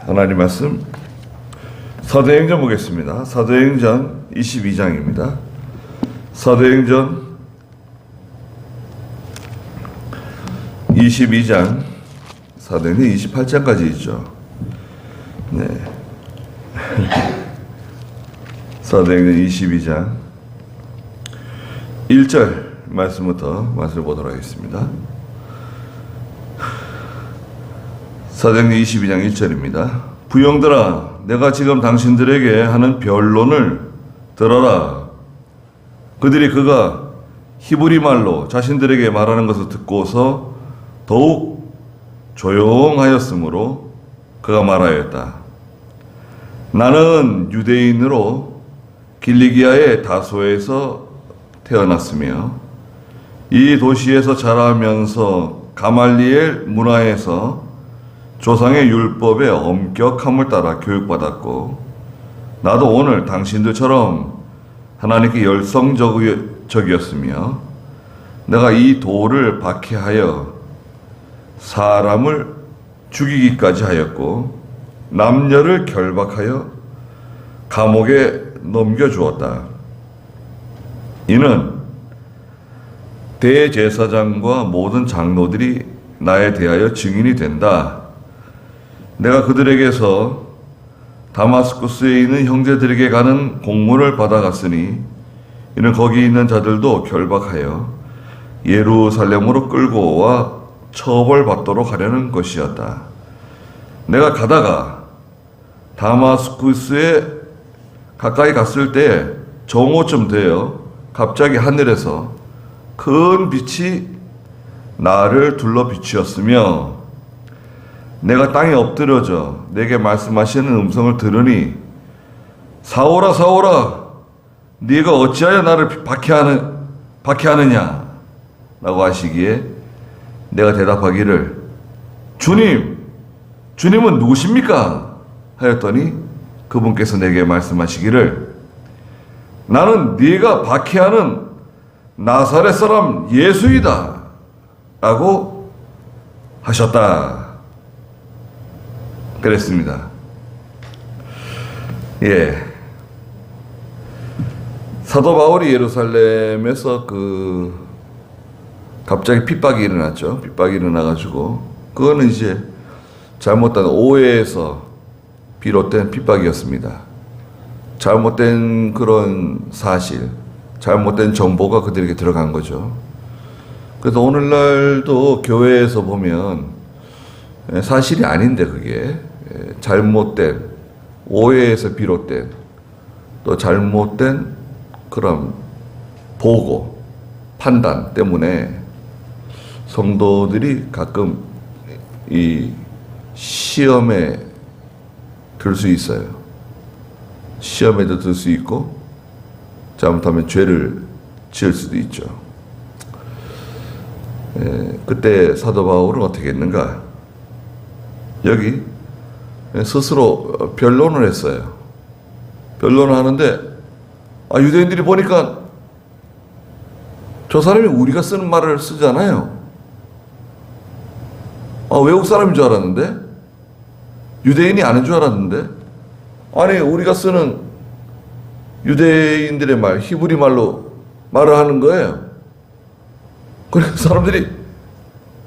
하나님 말씀 사도행전 보겠습니다. 사도행전 22장입니다. 사도행전 22장, 사도행전 28장까지 있죠. 네. 사도행전 22장 1절 말씀부터 말씀을 보도록 하겠습니다. 사도행전 22장 1절입니다. 부형들아, 내가 지금 당신들에게 하는 변론을 들어라. 그들이 그가 히브리 말로 자신들에게 말하는 것을 듣고서 더욱 조용하였으므로 그가 말하였다. 나는 유대인으로 길리기아의 다소에서 태어났으며 이 도시에서 자라면서 가말리엘 문화에서 조상의 율법의 엄격함을 따라 교육받았고, 나도 오늘 당신들처럼 하나님께 열성적이었으며 내가 이 돌을 박해하여 사람을 죽이기까지 하였고 남녀를 결박하여 감옥에 넘겨주었다. 이는 대제사장과 모든 장로들이 나에 대하여 증인이 된다. 내가 그들에게서 다마스쿠스에 있는 형제들에게 가는 공문을 받아갔으니 이는 거기 있는 자들도 결박하여 예루살렘으로 끌고 와 처벌받도록 하려는 것이었다. 내가 가다가 다마스쿠스에 가까이 갔을 때 정오쯤 되어 갑자기 하늘에서 큰 빛이 나를 둘러 비추었으며 내가 땅에 엎드려져 내게 말씀하시는 음성을 들으니 사오라 사오라 네가 어찌하여 나를 박해하느냐 라고 하시기에 내가 대답하기를 주님은 누구십니까? 하였더니 그분께서 내게 말씀하시기를 나는 네가 박해하는 나사렛 사람 예수이다 라고 하셨다. 그랬습니다. 예. 사도 바울이 예루살렘에서 갑자기 핍박이 일어났죠. 핍박이 일어나가지고, 그거는 이제 잘못된 오해에서 비롯된 핍박이었습니다. 잘못된 그런 사실, 잘못된 정보가 그들에게 들어간 거죠. 그래서 오늘날도 교회에서 보면 사실이 아닌데 그게 잘못된 오해에서 비롯된 또 잘못된 그런 보고 판단 때문에 성도들이 가끔 이 시험에 들 수 있어요. 시험에도 들 수 있고 잘못하면 죄를 지을 수도 있죠. 그때 사도 바울은 어떻게 했는가? 여기 스스로 변론을 했어요. 변론을 하는데 유대인들이 보니까 저 사람이 우리가 쓰는 말을 쓰잖아요. 외국 사람인 줄 알았는데, 유대인이 아닌 줄 알았는데, 아니 우리가 쓰는 유대인들의 말, 히브리 말로 말을 하는 거예요. 그래서 사람들이,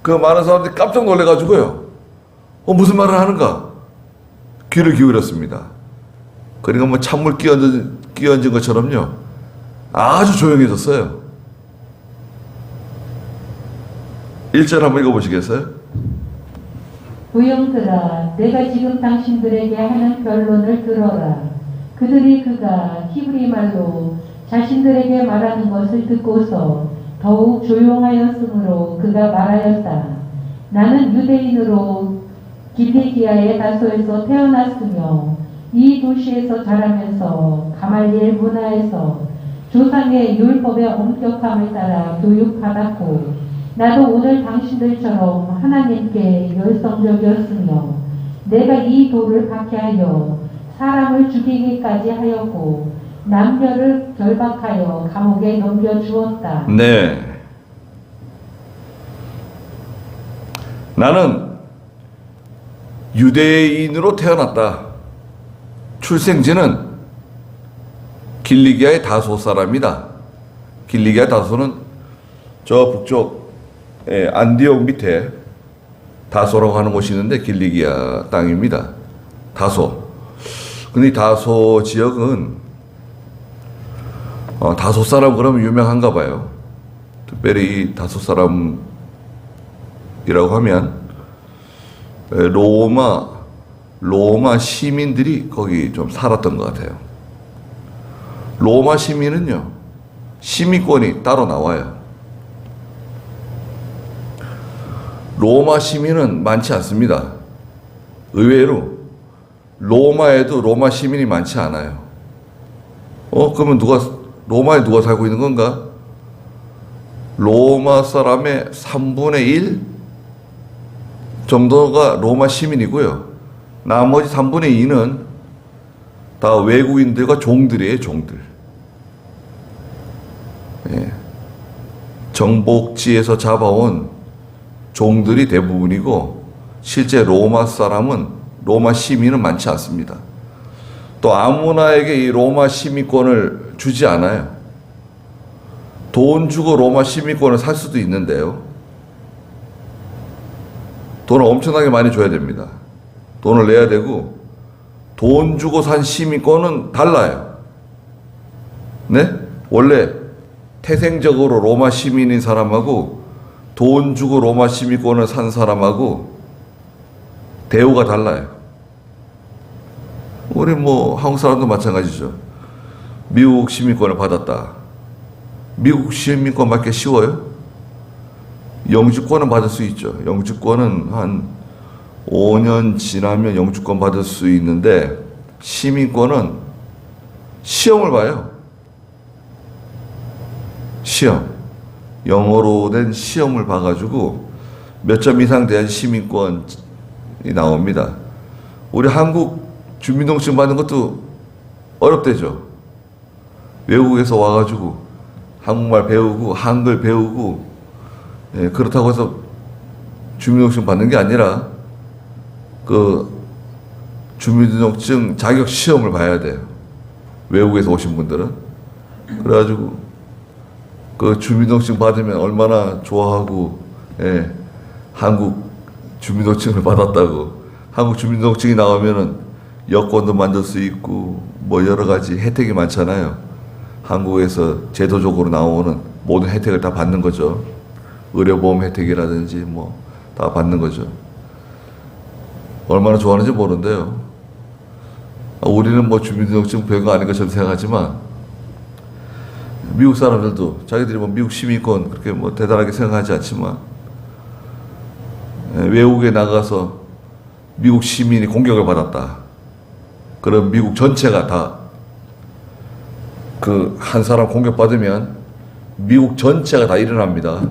그 많은 사람들이 깜짝 놀래가지고요. 무슨 말을 하는가? 귀를 기울였습니다. 그러니까 뭐 찬물 끼얹은 것처럼요. 아주 조용해졌어요. 1절 한번 읽어보시겠어요? 부형들아, 내가 지금 당신들에게 하는 변론을 들어라. 그들이 그가 히브리 말로 자신들에게 말하는 것을 듣고서 더욱 조용하였으므로 그가 말하였다. 나는 유대인으로 길리기아의 다소에서 태어났으며 이 도시에서 자라면서 가말리엘 문화에서 조상의 율법의 엄격함을 따라 교육받았고, 나도 오늘 당신들처럼 하나님께 열성적이었으며 내가 이 돌을 박해하여 사람을 죽이기까지 하였고 남녀를 결박하여 감옥에 넘겨주었다. 네. 나는 유대인으로 태어났다. 출생지는 길리기아의 다소 사람이다. 길리기아 다소는 저 북쪽 안디옥 밑에 다소라고 하는 곳이 있는데 길리기아 땅입니다. 다소. 근데 이 다소 지역은 다소 사람 그러면 유명한가 봐요. 특별히 이 다소 사람이라고 하면 로마 시민들이 거기 좀 살았던 것 같아요. 로마 시민은요, 시민권이 따로 나와요. 로마 시민은 많지 않습니다. 의외로 로마에도 로마 시민이 많지 않아요. 그러면 로마에 누가 살고 있는 건가? 로마 사람의 3분의 1 정도가 로마 시민이고요. 나머지 3분의 2는 다 외국인들과 종들이에요, 종들. 정복지에서 잡아온 종들이 대부분이고, 실제 로마 시민은 많지 않습니다. 또 아무나에게 이 로마 시민권을 주지 않아요. 돈 주고 로마 시민권을 살 수도 있는데요. 돈을 엄청나게 많이 줘야 됩니다. 돈을 내야 되고, 돈 주고 산 시민권은 달라요. 네? 원래 태생적으로 로마 시민인 사람하고 돈 주고 로마 시민권을 산 사람하고 대우가 달라요. 우리 한국 사람도 마찬가지죠. 미국 시민권을 받았다. 미국 시민권 받기 쉬워요? 영주권은 받을 수 있죠. 영주권은 한 5년 지나면 영주권 받을 수 있는데, 시민권은 시험을 봐요. 시험. 영어로 된 시험을 봐가지고 몇 점 이상 돼야 시민권이 나옵니다. 우리 한국 주민등록증 받는 것도 어렵대죠. 외국에서 와가지고 한국말 배우고 한글 배우고, 그렇다고 해서 주민등록증 받는 게 아니라 그 주민등록증 자격 시험을 봐야 돼요. 외국에서 오신 분들은. 그래가지고 그 주민등록증 받으면 얼마나 좋아하고, 한국 주민등록증을 받았다고. 한국 주민등록증이 나오면은 여권도 만들 수 있고 여러 가지 혜택이 많잖아요. 한국에서 제도적으로 나오는 모든 혜택을 다 받는 거죠. 의료보험 혜택이라든지 다 받는 거죠. 얼마나 좋아하는지 모르는데요. 우리는 주민등록증 별거 아닌 것처럼 생각하지만, 미국 사람들도 자기들이 미국 시민권 그렇게 대단하게 생각하지 않지만, 외국에 나가서 미국 시민이 공격을 받았다. 그럼 미국 전체가 다 그 한 사람 공격받으면 미국 전체가 다 일어납니다.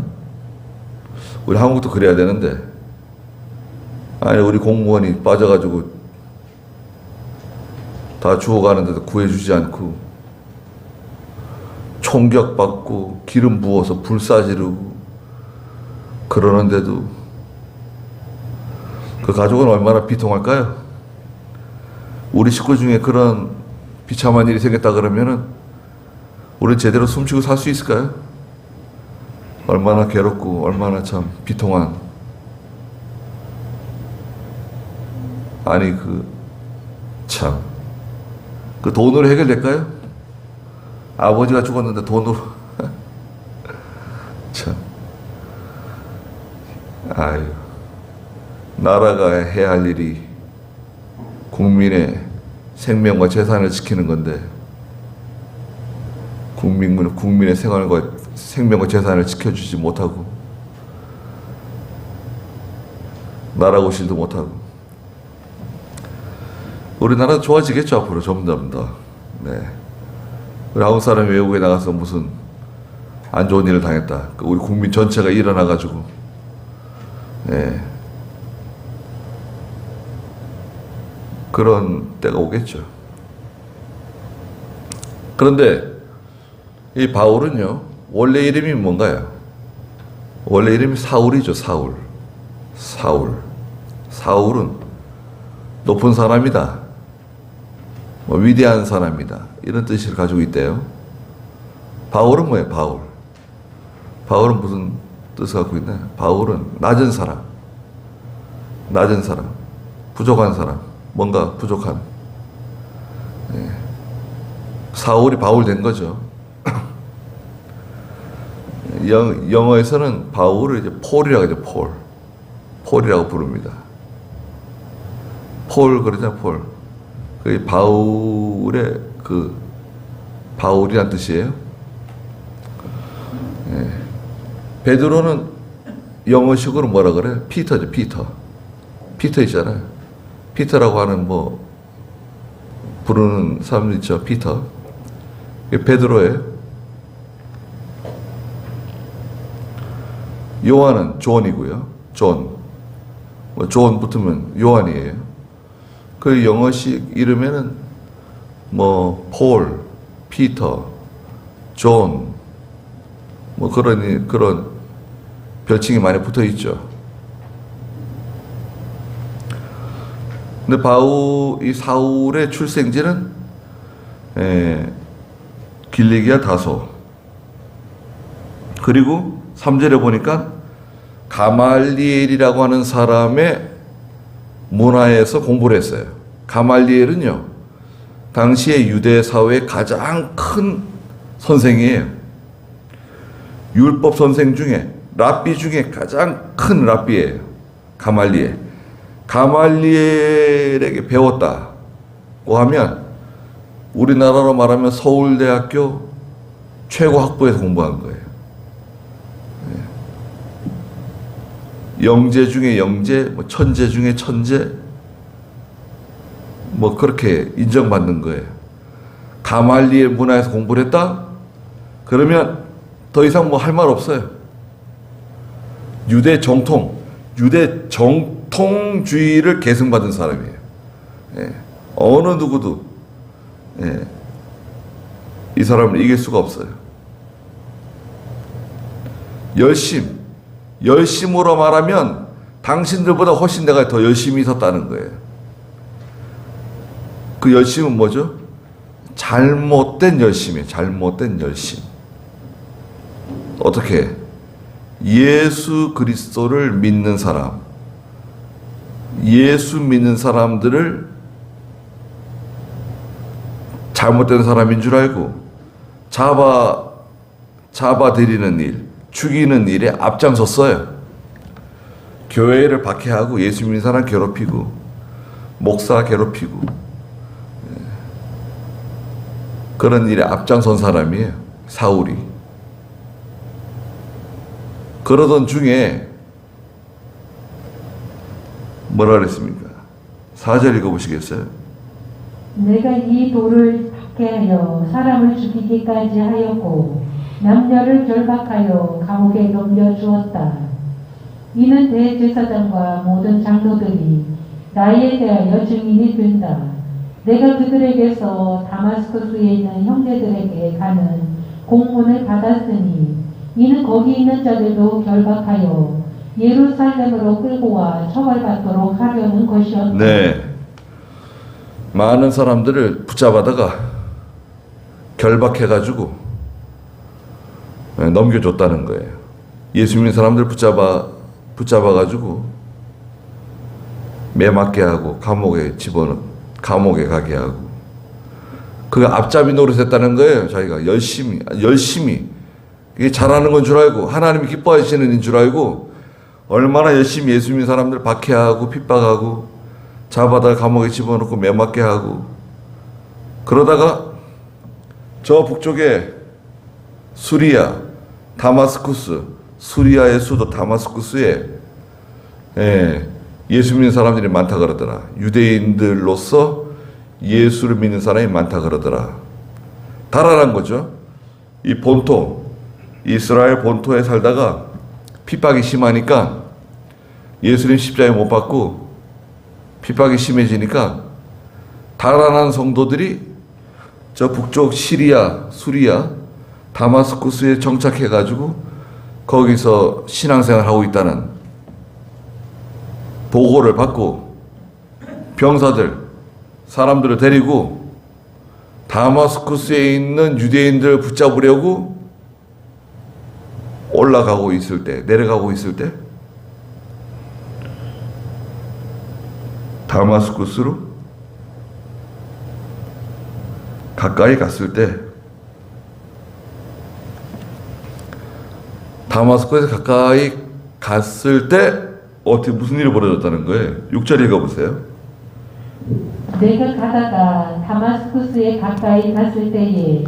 우리 한국도 그래야 되는데, 아니 우리 공무원이 빠져가지고 다 죽어가는데도 구해주지 않고, 총격받고 기름 부어서 불 쏴지르고 그러는데도 그 가족은 얼마나 비통할까요? 우리 식구 중에 그런 비참한 일이 생겼다 그러면은 우리 제대로 숨쉬고 살 수 있을까요? 얼마나 괴롭고 얼마나 참 비통한. 아니 그 돈으로 해결될까요? 아버지가 죽었는데 돈으로. 참. 아유. 나라가 해야 할 일이 국민의 생명과 재산을 지키는 건데, 국민의 생명과 재산을 지켜주지 못하고, 나라 고실도 못하고. 우리나라 좋아지겠죠, 앞으로 점점 더. 네. 우리 한국 사람이 외국에 나가서 무슨 안 좋은 일을 당했다. 우리 국민 전체가 일어나가지고, 네. 그런 때가 오겠죠. 그런데 이 바울은요, 원래 이름이 뭔가요? 원래 이름이 사울이죠, 사울. 사울은 높은 사람이다. 뭐 위대한 사람이다. 이런 뜻을 가지고 있대요. 바울은 뭐예요? 바울은 무슨 뜻을 갖고 있나요? 바울은 낮은 사람, 부족한 사람, 뭔가 부족한. 사울이 바울 된 거죠. 영어에서는 바울을 이제 폴이라고 하죠. 폴이라고 부릅니다. 그러잖아, 폴. 그 바울의 바울이란 뜻이에요. 베드로는 영어식으로 뭐라 그래요? 피터죠, 피터 있잖아요. 피터라고 하는 부르는 사람들 있죠, 피터. 이게 베드로예요. 요한은 존이고요. 존 붙으면 요한이에요. 그 영어식 이름에는 폴, 피터, 존, 그런 별칭이 많이 붙어 있죠. 근데 이 사울의 출생지는 길리기아 다소. 그리고 3절에 보니까 가말리엘이라고 하는 사람의 문화에서 공부를 했어요. 가말리엘은요, 당시의 유대 사회의 가장 큰 선생이에요. 율법 선생 중에, 랍비 중에 가장 큰 랍비예요. 가말리엘에게 배웠다고 하면 우리나라로 말하면 서울대학교 최고 학부에서 공부한 거예요. 영재 중에 영재, 천재 중에 천재, 그렇게 인정받는 거예요. 가말리엘 문화에서 공부를 했다? 그러면 더 이상 할 말 없어요. 유대 정통주의를 계승받은 사람이에요. 어느 누구도 이 사람을 이길 수가 없어요. 열심으로 말하면 당신들보다 훨씬 내가 더 열심히 있었다는 거예요. 그 열심은 뭐죠? 잘못된 열심이에요. 잘못된 열심. 어떻게? 예수 그리스도를 믿는 사람, 예수 믿는 사람들을 잘못된 사람인 줄 알고 잡아들이는 일, 죽이는 일에 앞장섰어요. 교회를 박해하고 예수 믿는 사람 괴롭히고 목사 괴롭히고 그런 일에 앞장선 사람이에요. 사울이. 그러던 중에 뭐라 그랬습니까? 4절 읽어보시겠어요? 내가 이 돌을 박해하여 사람을 죽이기까지 하였고 남녀를 결박하여 감옥에 넘겨주었다. 이는 대제사장과 모든 장로들이 나에 대하여 증인이 된다. 내가 그들에게서 다마스쿠스에 있는 형제들에게 가는 공문을 받았으니 이는 거기 있는 자들도 결박하여 예루살렘으로 끌고 와 처벌받도록 하려는 것이었다. 네. 많은 사람들을 붙잡아다가 결박해가지고 넘겨줬다는 거예요. 예수 믿는 사람들 붙잡아가지고 매맞게 하고 감옥에 가게 하고 그 앞잡이 노릇했다는 거예요. 자기가 열심히 이게 잘하는 건 줄 알고 하나님이 기뻐하시는 인 줄 알고 얼마나 열심히 예수 믿는 사람들 박해하고 핍박하고 잡아다 감옥에 집어넣고 매맞게 하고 그러다가 저 북쪽에 수리아, 다마스쿠스, 수리아의 수도 다마스쿠스에 예수 믿는 사람들이 많다 그러더라. 유대인들로서 예수를 믿는 사람이 많다 그러더라. 달아난 거죠. 이 이스라엘 본토에 살다가 핍박이 심하니까 예수님 십자가에 못 박고 핍박이 심해지니까 달아난 성도들이 저 북쪽 시리아, 수리아, 다마스쿠스에 정착해가지고 거기서 신앙생활을 하고 있다는 보고를 받고 병사들, 사람들을 데리고 다마스쿠스에 있는 유대인들을 붙잡으려고 올라가고 있을 때, 내려가고 있을 때 다마스쿠스로 가까이 갔을 때 다마스쿠스에 가까이 갔을 때 어떻게 무슨 일이 벌어졌다는 거예요? 6절 읽어보세요. 내가 가다가 다마스쿠스에 가까이 갔을 때에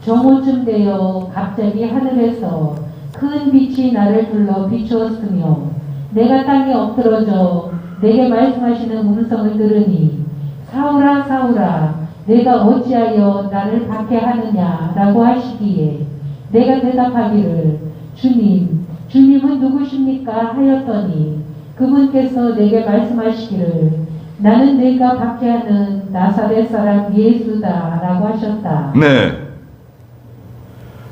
정오쯤 되어 갑자기 하늘에서 큰 빛이 나를 둘러 비추었으며 내가 땅에 엎드러져 내게 말씀하시는 음성을 들으니 사울아 사울아 내가 어찌하여 나를 박해하느냐 라고 하시기에 내가 대답하기를 주님은 누구십니까 하였더니 그분께서 내게 말씀하시기를 나는 내가 박해하는 나사렛 사람 예수다 라고 하셨다. 네.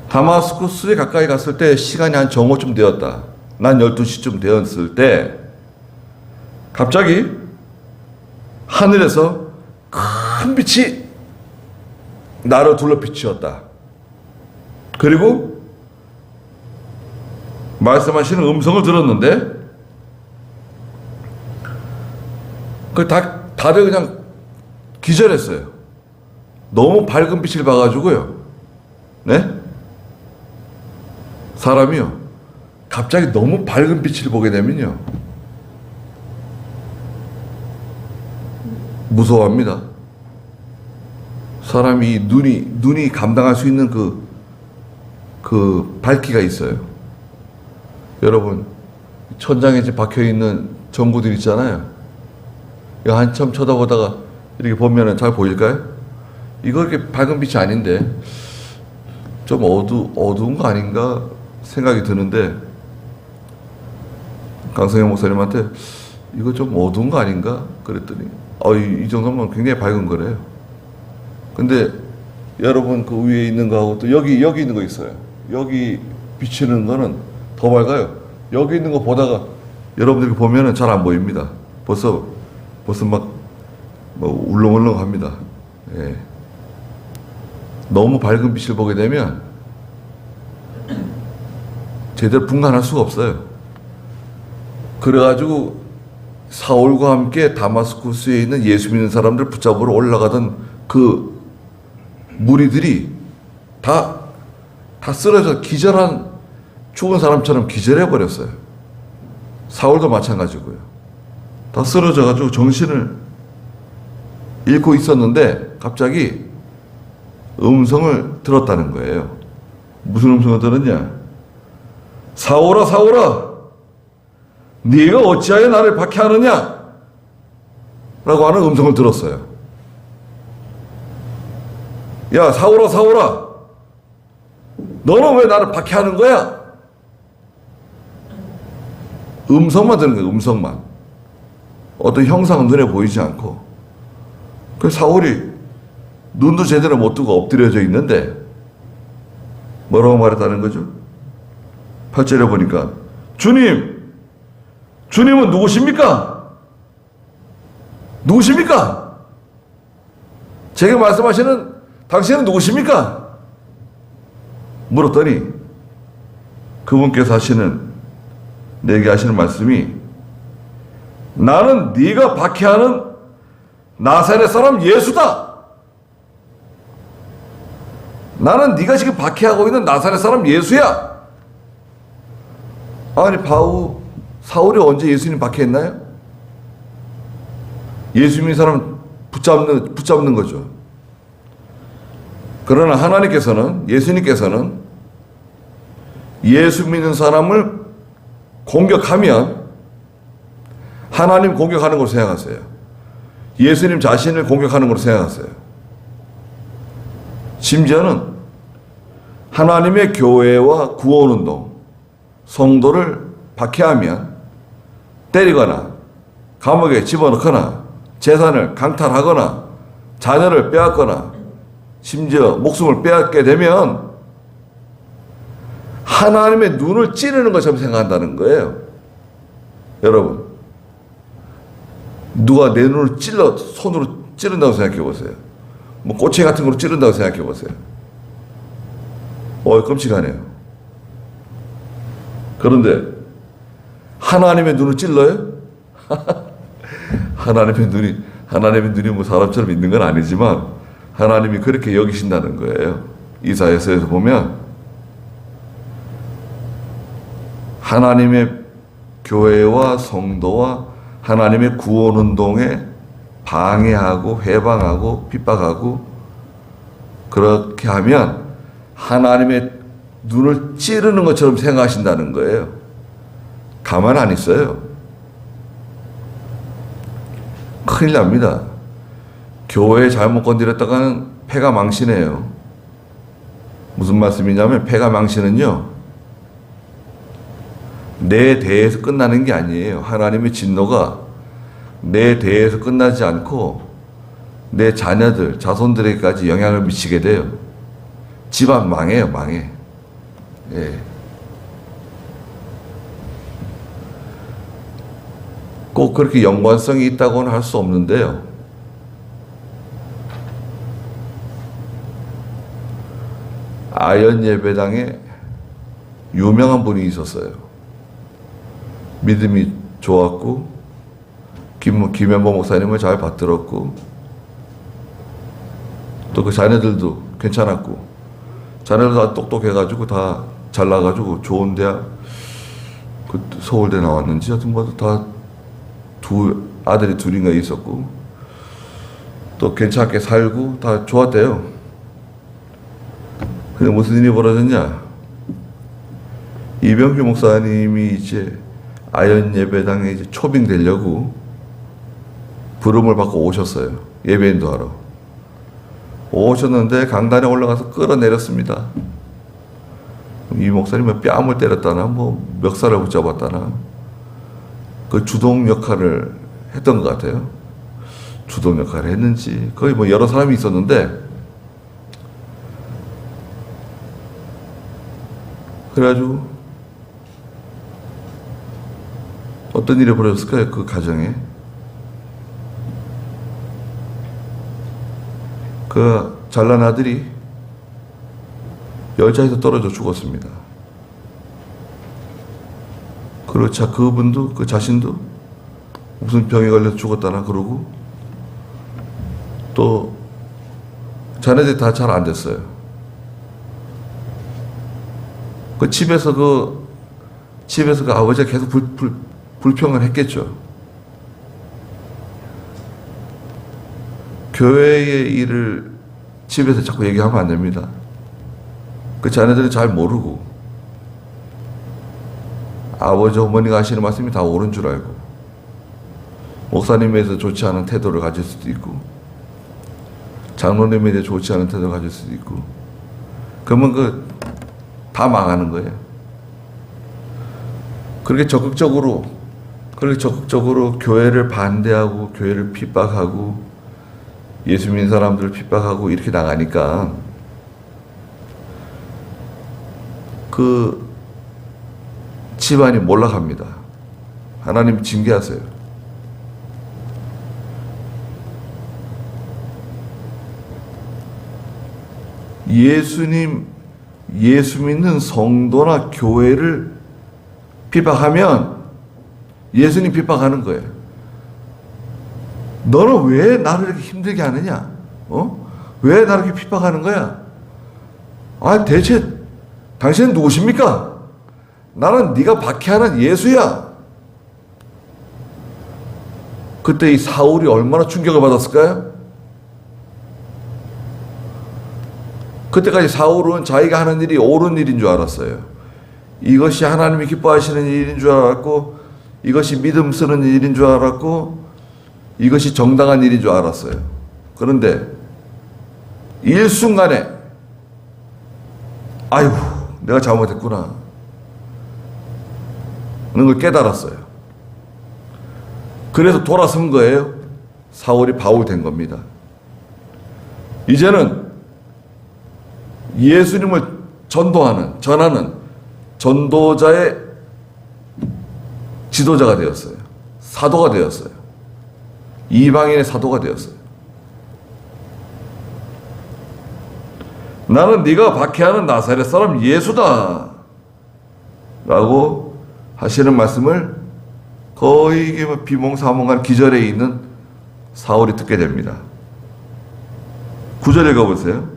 다마스쿠스에 가까이 갔을 때 시간이 한 정오쯤 되었다. 난 12시쯤 되었을 때 갑자기 하늘에서 큰 빛이 나를 둘러 비추었다. 그리고 말씀하시는 음성을 들었는데 다들 그냥 기절했어요. 너무 밝은 빛을 봐가지고요. 네? 사람이요. 갑자기 너무 밝은 빛을 보게 되면요. 무서워합니다. 사람이 눈이 감당할 수 있는 그 밝기가 있어요. 여러분, 천장에 이제 박혀 있는 전구들 있잖아요. 이거 한참 쳐다보다가 이렇게 보면은 잘 보일까요? 이거 이렇게 밝은 빛이 아닌데 좀 어두운 거 아닌가 생각이 드는데 강성현 목사님한테 이거 좀 어두운 거 아닌가 그랬더니 이 정도면 굉장히 밝은 거래요. 근데 여러분 그 위에 있는 거하고 또 여기 있는 거 있어요. 여기 비치는 거는 더 밝아요. 여기 있는 거 보다가 여러분들이 보면은 잘 안 보입니다. 벌써 막 울렁울렁 합니다. 예. 너무 밝은 빛을 보게 되면 제대로 분간할 수가 없어요. 그래가지고 사울과 함께 다마스쿠스에 있는 예수 믿는 사람들 붙잡으러 올라가던 그 무리들이 다 쓰러져 기절한 죽은 사람처럼 기절해 버렸어요. 사울도 마찬가지고요. 다 쓰러져가지고 정신을 잃고 있었는데 갑자기 음성을 들었다는 거예요. 무슨 음성을 들었냐? 사울아 사울아 네가 어찌하여 나를 박해하느냐? 라고 하는 음성을 들었어요. 야 사울아 사울아 너는 왜 나를 박해하는 거야? 음성만 듣는 거예요. 음성만. 어떤 형상은 눈에 보이지 않고. 그 사울이 눈도 제대로 못 뜨고 엎드려져 있는데 뭐라고 말했다는 거죠? 8절에 보니까 주님은 누구십니까? 누구십니까? 제게 말씀하시는 당신은 누구십니까? 물었더니 그분께서 내게 하시는 말씀이 나는 네가 박해하는 나사렛 사람 예수다. 나는 네가 지금 박해하고 있는 나사렛 사람 예수야. 아니 사울이 언제 예수님 박해했나요? 예수 믿는 사람 붙잡는 거죠. 그러나 예수님께서는 예수 믿는 사람을 공격하면 하나님 공격하는 걸로 생각하세요. 예수님 자신을 공격하는 걸로 생각하세요. 심지어는 하나님의 교회와 구원운동, 성도를 박해하면 때리거나 감옥에 집어넣거나 재산을 강탈하거나 자녀를 빼앗거나 심지어 목숨을 빼앗게 되면 하나님의 눈을 찌르는 것처럼 생각한다는 거예요. 여러분, 누가 내 눈을 손으로 찌른다고 생각해 보세요. 뭐 꼬챙이 같은 걸로 찌른다고 생각해 보세요. 끔찍하네요. 그런데 하나님의 눈을 찔러요? 하나님의 눈이 뭐 사람처럼 있는 건 아니지만 하나님이 그렇게 여기신다는 거예요. 이사야서에서 보면 하나님의 교회와 성도와 하나님의 구원 운동에 방해하고 해방하고 핍박하고 그렇게 하면 하나님의 눈을 찌르는 것처럼 생각하신다는 거예요. 가만 안 있어요. 큰일 납니다. 교회 잘못 건드렸다가는 폐가 망신해요. 무슨 말씀이냐면 폐가 망신은요, 내 대에서 끝나는 게 아니에요. 하나님의 진노가 내 대에서 끝나지 않고 내 자녀들, 자손들에게까지 영향을 미치게 돼요. 집안 망해요, 망해. 예. 꼭 그렇게 연관성이 있다고는 할 수 없는데요. 아연 예배당에 유명한 분이 있었어요. 믿음이 좋았고 김현보 목사님을 잘 받들었고 또 그 자녀들도 괜찮았고 자녀들 다 똑똑해가지고 다 잘나가지고 좋은 대학 그 서울대 나왔는지 하여튼 뭐 다 아들이 둘인가 있었고 또 괜찮게 살고 다 좋았대요. 근데 무슨 일이 벌어졌냐? 이병규 목사님이 이제 아연 예배당에 이제 초빙 되려고 부름을 받고 오셨어요. 예배인도 하러. 오셨는데 강단에 올라가서 끌어내렸습니다. 이 목사님은 뺨을 때렸다나 뭐 멱살을 붙잡았다나 그 주동 역할을 했던 것 같아요. 주동 역할을 했는지 거의 뭐 여러 사람이 있었는데 그래가지고 어떤 일이 벌어졌을까요? 그 가정에 그 잘난 아들이 열차에서 떨어져 죽었습니다. 그리고 그분도 그 자신도 무슨 병에 걸려서 죽었다나 그러고 또 자네들이 다 잘 안 됐어요. 그 집에서 그 아버지가 계속 불평을 했겠죠. 교회의 일을 집에서 자꾸 얘기하면 안 됩니다. 그 자녀들은 잘 모르고 아버지 어머니가 하시는 말씀이 다 옳은 줄 알고 목사님에 대해서 좋지 않은 태도를 가질 수도 있고 장로님에 대해 좋지 않은 태도를 가질 수도 있고 그러면 다 망하는 거예요. 그렇게 적극적으로 교회를 반대하고 교회를 핍박하고 예수 믿는 사람들을 핍박하고 이렇게 나가니까 그 집안이 몰락합니다. 하나님 징계하세요. 예수 믿는 성도나 교회를 핍박하면 예수님 핍박하는 거예요. 너는 왜 나를 이렇게 힘들게 하느냐? 왜 나를 이렇게 핍박하는 거야? 대체 당신은 누구십니까? 나는 네가 박해하는 예수야. 그때 이 사울이 얼마나 충격을 받았을까요? 그때까지 사울은 자기가 하는 일이 옳은 일인 줄 알았어요. 이것이 하나님이 기뻐하시는 일인 줄 알았고 이것이 믿음 쓰는 일인 줄 알았고 이것이 정당한 일인 줄 알았어요. 그런데 일순간에 아이고 내가 잘못했구나 하는 걸 깨달았어요. 그래서 돌아선 거예요. 사울이 바울 된 겁니다. 이제는 예수님을 전하는 전도자의 지도자가 되었어요. 사도가 되었어요. 이방인의 사도가 되었어요. 나는 네가 박해하는 나사렛 사람 예수다 라고 하시는 말씀을 거의 이게 비몽사몽한 기절에 있는 사울이 듣게 됩니다. 9절 읽어보세요.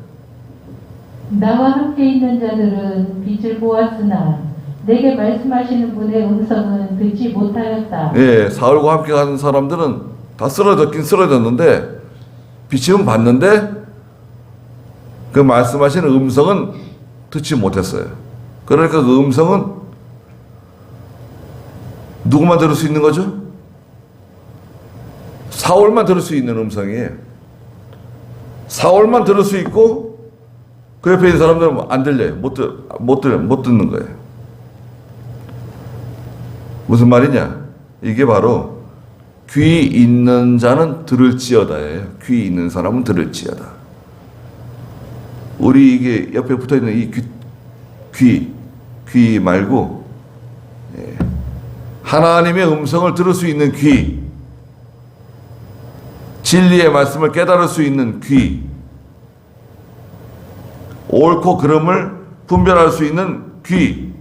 나와 함께 있는 자들은 빛을 보았으나 내게 말씀하시는 분의 음성은 듣지 못하였다. 예, 사울과 함께 가는 사람들은 다 쓰러졌긴 쓰러졌는데 빛은 봤는데 그 말씀하시는 음성은 듣지 못했어요. 그러니까 그 음성은 누구만 들을 수 있는 거죠? 사울만 들을 수 있는 음성이에요. 사울만 들을 수 있고 그 옆에 있는 사람들은 안 들려요. 못 듣는 거예요. 무슨 말이냐? 이게 바로 귀 있는 자는 들을지어다예요. 귀 있는 사람은 들을지어다. 우리 이게 옆에 붙어 있는 이 귀 말고 하나님의 음성을 들을 수 있는 귀, 진리의 말씀을 깨달을 수 있는 귀, 옳고 그름을 분별할 수 있는 귀.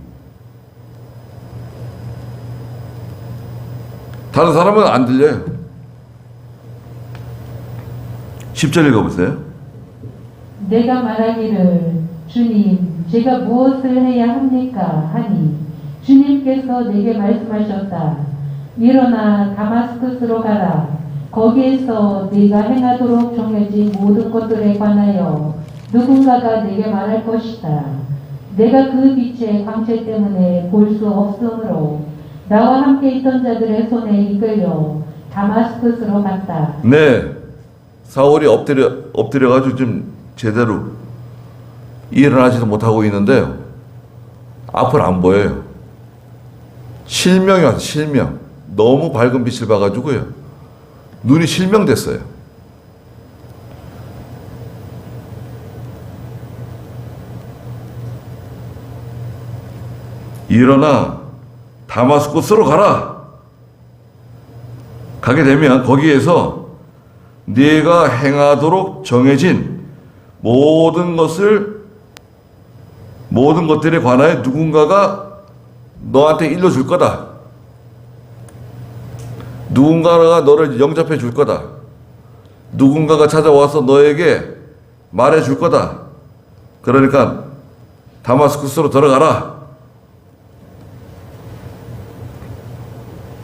다른 사람은 안 들려요. 10절 읽어보세요. 내가 말하기를 주님 제가 무엇을 해야 합니까 하니 주님께서 내게 말씀하셨다. 일어나 다마스쿠스로 가라. 거기에서 네가 행하도록 정해진 모든 것들에 관하여 누군가가 내게 말할 것이다. 내가 그 빛의 광채 때문에 볼 수 없으므로 나와 함께 있던 자들의 손에 이끌려 다마스쿠스로 갔다. 네, 사울이 엎드려가지고 좀 제대로 일어나지도 못하고 있는데요. 앞을 안 보여요. 실명이 와서 실명. 너무 밝은 빛을 봐가지고요. 눈이 실명됐어요. 일어나 다마스쿠스로 가라. 가게 되면 거기에서 네가 행하도록 정해진 모든 것들에 관하여 누군가가 너한테 일러줄 거다. 누군가가 너를 영접해 줄 거다. 누군가가 찾아와서 너에게 말해 줄 거다. 그러니까 다마스쿠스로 들어가라.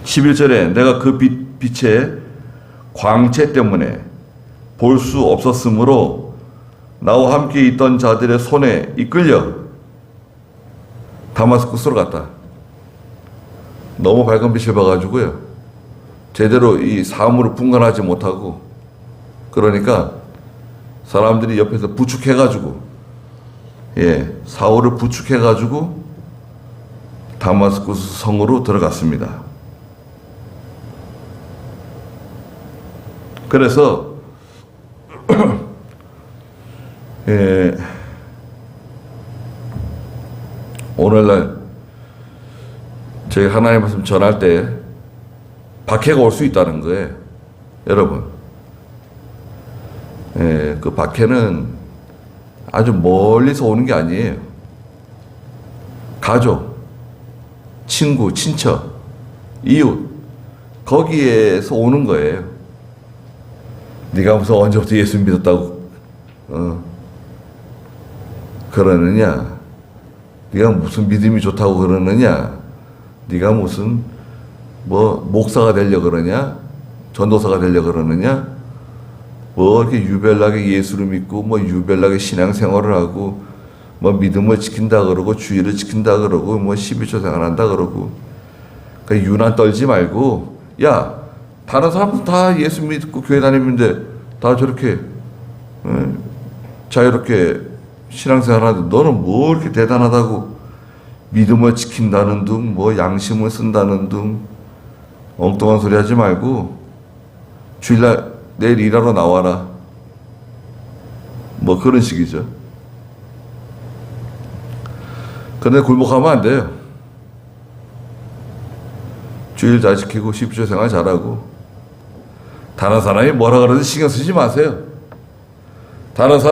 11절에 내가 그 빛의 광채 때문에 볼 수 없었으므로 나와 함께 있던 자들의 손에 이끌려 다마스쿠스로 갔다. 너무 밝은 빛을 봐가지고요. 제대로 이 사물을 분간하지 못하고, 그러니까 사람들이 옆에서 부축해가지고, 사울을 부축해가지고 다마스쿠스 성으로 들어갔습니다. 그래서 오늘날 저희 하나님 말씀 전할 때 박해가 올 수 있다는 거예요. 여러분, 그 박해는 아주 멀리서 오는 게 아니에요. 가족, 친구, 친척, 이웃, 거기에서 오는 거예요. 네가 무슨 언제부터 예수 믿었다고 그러느냐? 네가 무슨 믿음이 좋다고 그러느냐? 네가 무슨 목사가 되려고 그러냐? 전도사가 되려고 그러느냐? 이렇게 유별나게 예수를 믿고 유별나게 신앙생활을 하고 믿음을 지킨다 그러고 주의를 지킨다 그러고 12조 생활한다 그러고, 그러니까 유난 떨지 말고, 야, 다른 사람들 다 예수 믿고 교회 다니는데 다 저렇게 자유롭게 신앙생활 하는데 너는 뭐 이렇게 대단하다고 믿음을 지킨다는 둥, 양심을 쓴다는 둥, 엉뚱한 소리 하지 말고 주일날 내일 일하러 나와라. 그런 식이죠. 근데 굴복하면 안 돼요. 주일 잘 지키고 12조 생활 잘하고 다른 사람이 뭐라 그러든 신경 쓰지 마세요. 다른 사람